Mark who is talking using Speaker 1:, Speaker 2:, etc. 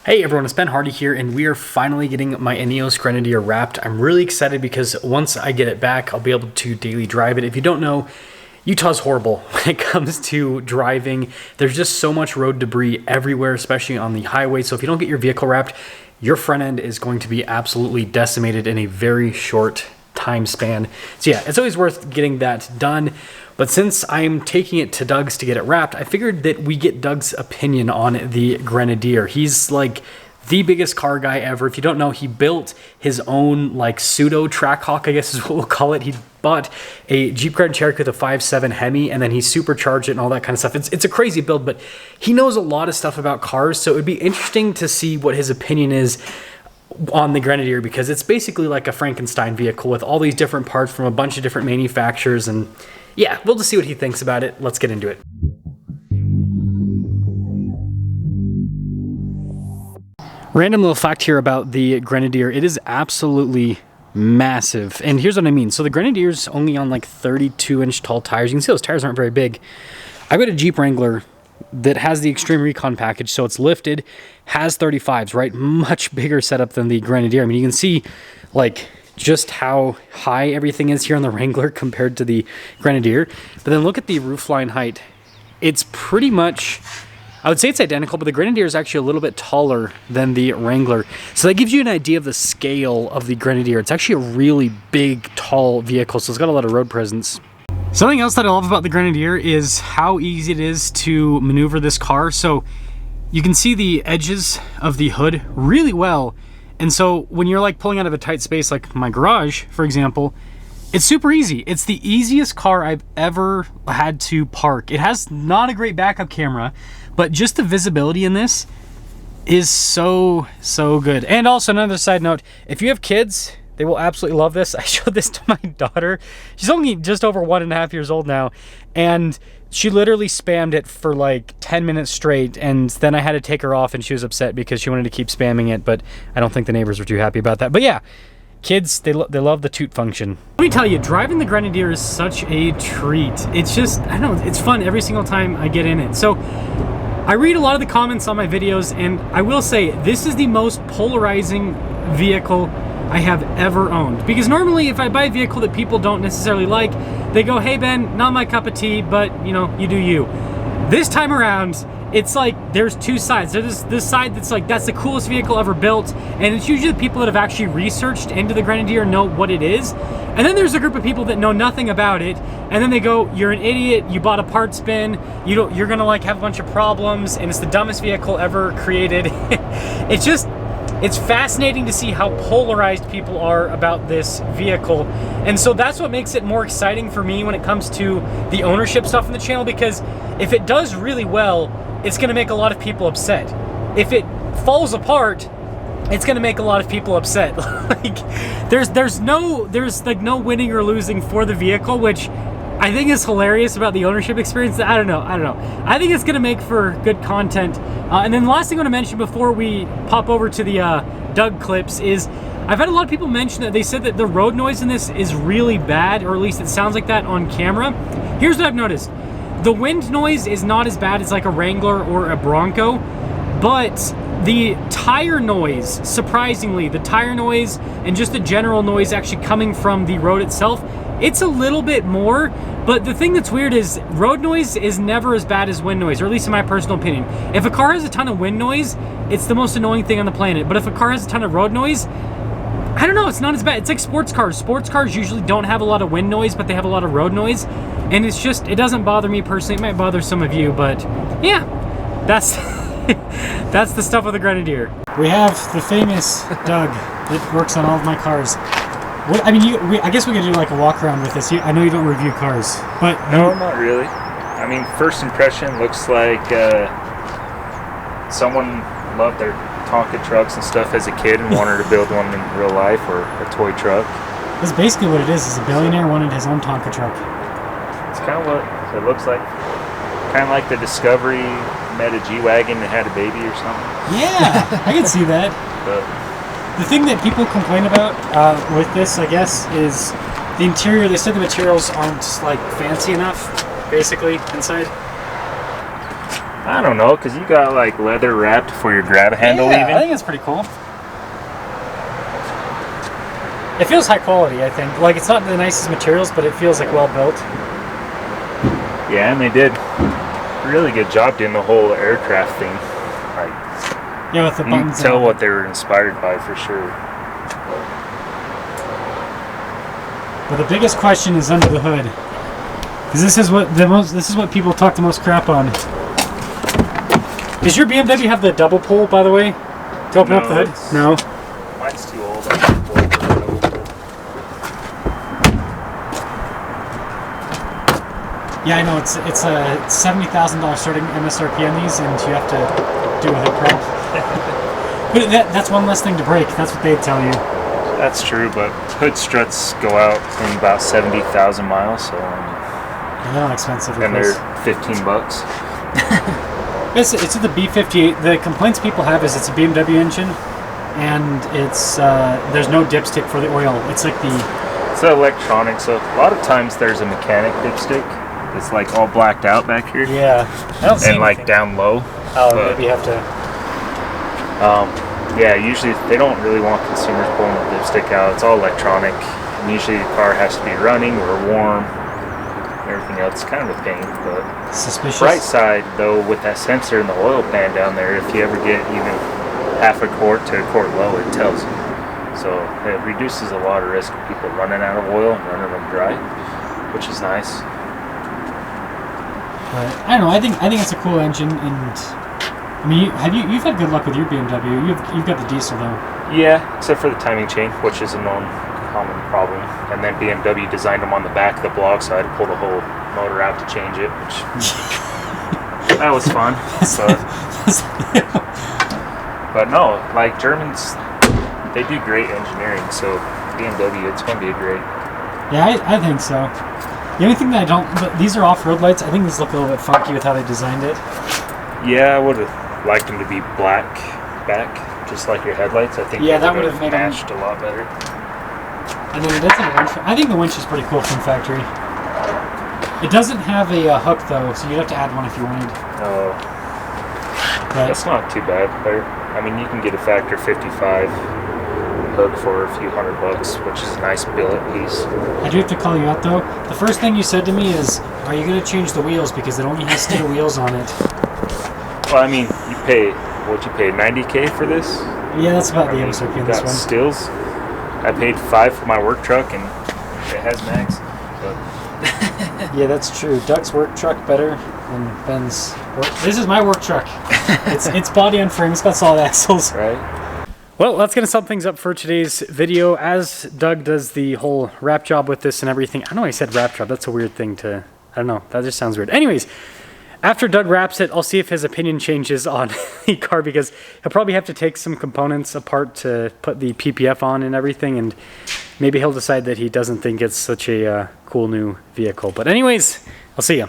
Speaker 1: Hey everyone, it's Ben Hardy here, and we are finally getting my Ineos Grenadier wrapped. I'm really excited because once I get it back, I'll be able to daily drive it. If you don't know, Utah's horrible when it comes to driving. There's just so much road debris everywhere, especially on the highway. So if you don't get your vehicle wrapped, your front end is going to be absolutely decimated in a very short time span. So yeah, it's always worth getting that done. But since I'm taking it to Doug's to get it wrapped, I figured that we get Doug's opinion on the Grenadier. He's like the biggest car guy ever. If you don't know, he built his own like pseudo Trackhawk, I guess is what we'll call it. He bought a Jeep Grand Cherokee with a 5.7 Hemi, and then he supercharged it and all that kind of stuff. It's a crazy build, but he knows a lot of stuff about cars, so it'd be interesting to see what his opinion is on the Grenadier, because it's basically like a Frankenstein vehicle with all these different parts from a bunch of different manufacturers. And yeah, we'll just see what he thinks about it. Let's get into it. Random little fact here about the Grenadier. It is absolutely massive. And here's what I mean. So the Grenadier's only on like 32-inch tall tires. You can see those tires aren't very big. I've got a Jeep Wrangler that has the Extreme Recon package, so it's lifted, has 35s, right? Much bigger setup than the Grenadier. I mean, you can see like just how high everything is here on the Wrangler compared to the Grenadier. But then look at the roofline height. It's pretty much, I would say it's identical, but the Grenadier is actually a little bit taller than the Wrangler. So that gives you an idea of the scale of the Grenadier. It's actually a really big, tall vehicle, so it's got a lot of road presence. Something else that I love about the Grenadier is how easy it is to maneuver this car. So you can see the edges of the hood really well. And so when you're like pulling out of a tight space like my garage, for example, it's super easy. It's the easiest car I've ever had to park. It has not a great backup camera, but just the visibility in this is so good. And also another side note, if you have kids, they will absolutely love this. I showed this to my daughter. She's only just over 1.5 years old now, and she literally spammed it for like 10 minutes straight, and then I had to take her off, and she was upset because she wanted to keep spamming it, but I don't think the neighbors were too happy about that. But yeah, kids, they love the toot function. Let me tell you, driving the Grenadier is such a treat. It's just, I don't know, it's fun every single time I get in it. So I read a lot of the comments on my videos, and I will say this is the most polarizing vehicle I have ever owned. Because normally if I buy a vehicle that people don't necessarily like, they go, hey Ben, not my cup of tea, but you know, you do you. This time around, it's like there's two sides. There's this side that's like, that's the coolest vehicle ever built, and it's usually the people that have actually researched into the Grenadier know what it is. And then there's a group of people that know nothing about it, and then they go, you're an idiot, you bought a parts bin, you're gonna like have a bunch of problems, and it's the dumbest vehicle ever created. It's fascinating to see how polarized people are about this vehicle. And so that's what makes it more exciting for me when it comes to the ownership stuff on the channel, because if it does really well, it's gonna make a lot of people upset. If it falls apart, it's gonna make a lot of people upset. Like there's like no winning or losing for the vehicle, which I think is hilarious about the ownership experience. I don't know. I think it's gonna make for good content. And then the last thing I want to mention before we pop over to the Doug clips is I've had a lot of people mention that they said that the road noise in this is really bad, or at least it sounds like that on camera. Here's what I've noticed. The wind noise is not as bad as like a Wrangler or a Bronco, but the tire noise, surprisingly, the tire noise and just the general noise actually coming from the road itself, it's a little bit more. But the thing that's weird is road noise is never as bad as wind noise, or at least in my personal opinion. If a car has a ton of wind noise, it's the most annoying thing on the planet. But if a car has a ton of road noise, I don't know, it's not as bad. It's like sports cars. Sports cars usually don't have a lot of wind noise, but they have a lot of road noise. And it's just, it doesn't bother me personally. It might bother some of you, but yeah, that's that's the stuff with the Grenadier. We have the famous Doug that works on all of my cars. What, I mean, I guess we could do like a walk around with this. I know you don't review cars, but
Speaker 2: no, not really. I mean, first impression looks like someone loved their Tonka trucks and stuff as a kid and wanted to build one in real life, or a toy truck.
Speaker 1: That's basically what it is. Is a billionaire wanted his own Tonka truck.
Speaker 2: It's kind of what it looks like. Kind of like the Discovery met a G-Wagon that had a baby or something.
Speaker 1: Yeah, I can see that.
Speaker 2: But
Speaker 1: the thing that people complain about with this, I guess, is the interior. They said the materials aren't like fancy enough, basically, inside.
Speaker 2: I don't know, because you got like leather wrapped for your grab handle
Speaker 1: Yeah,
Speaker 2: even.
Speaker 1: I think it's pretty cool. It feels high quality, I think. Like, it's not the nicest materials, but it feels like well built.
Speaker 2: Yeah, and they did a really good job doing the whole aircraft thing. Like,
Speaker 1: Yeah, with the
Speaker 2: you
Speaker 1: buttons.
Speaker 2: can tell what they were inspired by for sure.
Speaker 1: But the biggest question is under the hood, because this is what people talk the most crap on. Does your BMW have the double pull, by the way, to open up the hood? No.
Speaker 2: Mine's too old. I can't pull it for the double pull.
Speaker 1: Yeah, I know it's a $70,000 starting MSRP on these, and you have to do a hood prop. But that's one less thing to break. That's what they'd tell you.
Speaker 2: That's true, but hood struts go out in about 70,000 miles, so
Speaker 1: And they're not expensive.
Speaker 2: and they're $15.
Speaker 1: It's the B58. The complaints people have is it's a BMW engine, and it's there's no dipstick for the oil. It's like
Speaker 2: It's electronic, so a lot of times there's a mechanic dipstick that's like all blacked out back here.
Speaker 1: yeah. I don't see
Speaker 2: And like
Speaker 1: anything.
Speaker 2: down low.
Speaker 1: Oh,
Speaker 2: but-
Speaker 1: maybe you have to.
Speaker 2: Yeah, usually they don't really want consumers pulling the dipstick out. It's all electronic. And usually the car has to be running or warm. Everything else is kind of a pain, but
Speaker 1: Suspicious.
Speaker 2: bright side though, with that sensor in the oil pan down there, if you ever get even half a quart to a quart low, it tells you. So it reduces a lot of risk of people running out of oil and running them dry, which is nice.
Speaker 1: But I don't know. I think it's a cool engine, and I mean, you've had good luck with your BMW. You've got the diesel though.
Speaker 2: Yeah, except for the timing chain, which is a known common problem. And then BMW designed them on the back of the block, so I had to pull the whole motor out to change it, which that was fun. But no, like Germans, they do great engineering. So BMW, it's gonna be a great.
Speaker 1: Yeah, I think so. The only thing that I don't, but these are off-road lights. I think these look a little bit funky with how they designed it.
Speaker 2: Yeah, I would have liked them to be black back, just like your headlights. I think
Speaker 1: Yeah,
Speaker 2: they
Speaker 1: that
Speaker 2: would
Speaker 1: would
Speaker 2: have
Speaker 1: have made 'em-
Speaker 2: matched a lot better.
Speaker 1: And then it doesn't have a winch. I think the winch is pretty cool from factory. It doesn't have a hook though, so you'd have to add one if you wanted.
Speaker 2: Oh,
Speaker 1: But
Speaker 2: that's not too bad. I mean, you can get a factor 55 hook for a few $100, which is a nice billet piece.
Speaker 1: I do have to call you out though. The first thing you said to me is, "Are you going to change the wheels because it only has steel wheels on it?"
Speaker 2: Well, I mean, what'd you pay, 90K for this?
Speaker 1: Yeah, that's about
Speaker 2: I
Speaker 1: the
Speaker 2: mean,
Speaker 1: MSRP
Speaker 2: you
Speaker 1: on this
Speaker 2: got
Speaker 1: one.
Speaker 2: stills. I paid $5 for my work truck, and it has mags. But
Speaker 1: Yeah, that's true. Doug's work truck better than Ben's work. This is my work truck. It's body on frame. It's got solid axles.
Speaker 2: right?
Speaker 1: Well, that's going to sum things up for today's video. As Doug does the whole wrap job with this and everything. I know I said wrap job. That's a weird thing to... I don't know. That just sounds weird. Anyways, after Doug wraps it, I'll see if his opinion changes on the car, because he'll probably have to take some components apart to put the PPF on and everything, and maybe he'll decide that he doesn't think it's such a cool new vehicle. But anyways, I'll see you.